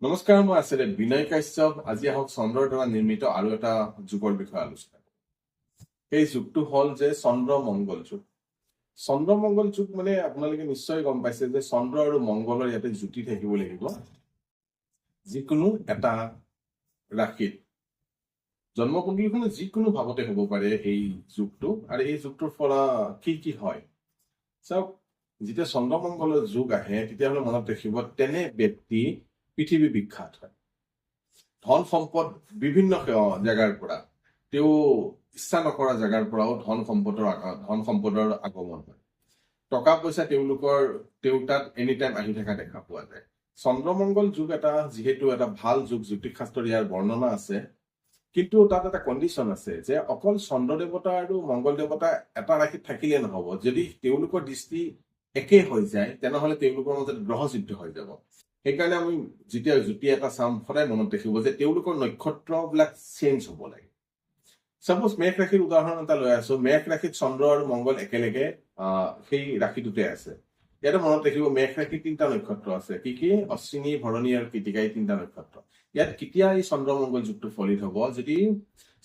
নমস্কাৰ, মই আছিলে বিনয় কাশ্যপ। আজি আহক চন্দ্ৰৰ দ্বাৰা নিৰ্মিত আৰু এটা যুগৰ বিষয়ে আলোচনা কৰোঁ। সেই যুগটো হ'ল যে চন্দ্ৰ মংগল যুগ। চন্দ্ৰ মংগল যুগ মানে আপোনালোকে নিশ্চয় গম পাইছে যে চন্দ্ৰ আৰু মংগলৰ ইয়াতে জুতি থাকিব লাগিব যিকোনো এটা ৰাশিত। জন্মকুণ্ডলীখনো যিকোনো ভাৱতে হ'ব পাৰে এই যুগটো। আৰু এই যুগটোৰ পৰা কি হয় চাওক, যেতিয়া চন্দ্ৰ মংগলৰ যুগ আহে তেতিয়াহ'লে মনত ৰাখিব তেনে ব্যক্তি পৃথিৱী বিখ্যাত হয়। ধন সম্পদ বিভিন্ন জেগাৰ পৰা, তেওঁ ইচ্ছা নকৰা জেগাৰ পৰাও ধন সম্পদৰ আগমন হয়। টকা পইচা তেওঁ তাত এনি টাইম আহি থকা দেখা পোৱা যায়। চন্দ্ৰমংগল যুগ এটা যিহেতু এটা ভাল যুগ, জ্যোতিষ শাস্ত্ৰত ইয়াৰ বৰ্ণনা আছে, কিন্তু তাত এটা কণ্ডিশ্যন আছে যে অকল চন্দ্ৰ দেৱতা আৰু মংগল দেৱতা এটা ৰাশিত থাকিলে নহব। যদি তেওঁলোকৰ দৃষ্টি একে হৈ যায় তেনেহলে তেওঁলোকৰ মাজত গ্ৰহযুদ্ধ হৈ যাব। সেইকাৰণে আমি যেতিয়া জ্যোতি এটা চাম সদায় মনত ৰাখিব যে তেওঁলোকৰ নক্ষত্ৰবিলাক চেঞ্জ হ'ব লাগে। চাপোজ মেঘ ৰাশিৰ উদাহৰণ এটা লৈ আছো। মেঘ ৰাশিত চন্দ্ৰ আৰু মংগল একেলগে সেই ৰাশিটোতে আছে। ইয়াতে মনত ৰাখিব মেঘ ৰাশিত 3টা নক্ষত্ৰ আছে। কি অশ্বিনী, ভৰণী আৰু কৃতিকা, এই 3টা নক্ষত্ৰ। ইয়াত কেতিয়া এই চন্দ্ৰ মংগল যুগটো ফলিত হ'ব? যদি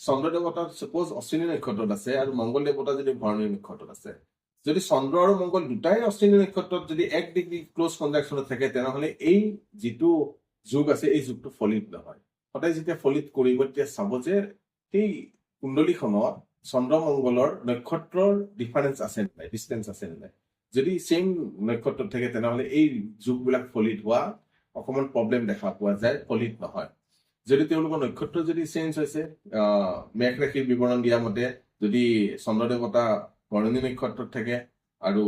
চন্দ্ৰ দেৱতা চাপোজ অশ্বিনী নক্ষত্ৰত আছে আৰু মংগল দেৱতা যদি ভৰণী নক্ষত্ৰত আছে। যদি চন্দ্ৰ আৰু মংগল দুটাই অশ্বিনী নক্ষত্ৰত যদি 1 ডিগ্ৰী ক্লজ কনজাংচনত থাকে তেনেহলে এই যিটো যুগ আছে এই যুগটো ফলিত নহয়। সদায় যেতিয়া ফলিত কৰিব তেতিয়া চাব যে সেই কুণ্ডলীখনত চন্দ্ৰ মংগলৰ নক্ষত্ৰৰ ডিফাৰেঞ্চ আছে নাই, ডিষ্টেঞ্চ আছে নাই। যদি চেম নক্ষত্ৰত থাকে তেনেহলে এই যুগবিলাক ফলিত হোৱা অকমান প্ৰব্লেম দেখা পোৱা যায়, ফলিত নহয়। যদি তেওঁলোকৰ নক্ষত্ৰ যদি চেঞ্জ হৈছে, মেঘ ৰাশিৰ বিৱৰণ দিয়া মতে যদি চন্দ্ৰ দেৱতা ভৰণী নক্ষত্ৰত থাকে আৰু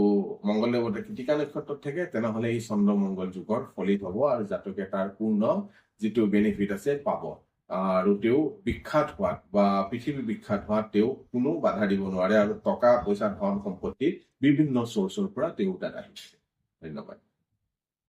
মংগল দেৱতা কৃতিকা নক্ষত্ৰত থাকে তেনেহলে এই চন্দ্ৰ মংগল যুগৰ ফলিত হ'ব আৰু জাতকে তাৰ পূৰ্ণ যিটো বেনিফিট আছে পাব। আৰু তেওঁ বিখ্যাত হোৱাত বা পৃথিৱী বিখ্যাত হোৱাত তেওঁ কোনো বাধা দিব নোৱাৰে আৰু টকা পইচা ধন সম্পত্তিৰ বিভিন্ন চ'ৰ্চৰ পৰা তেওঁ তাত আহিছে। ধন্যবাদ।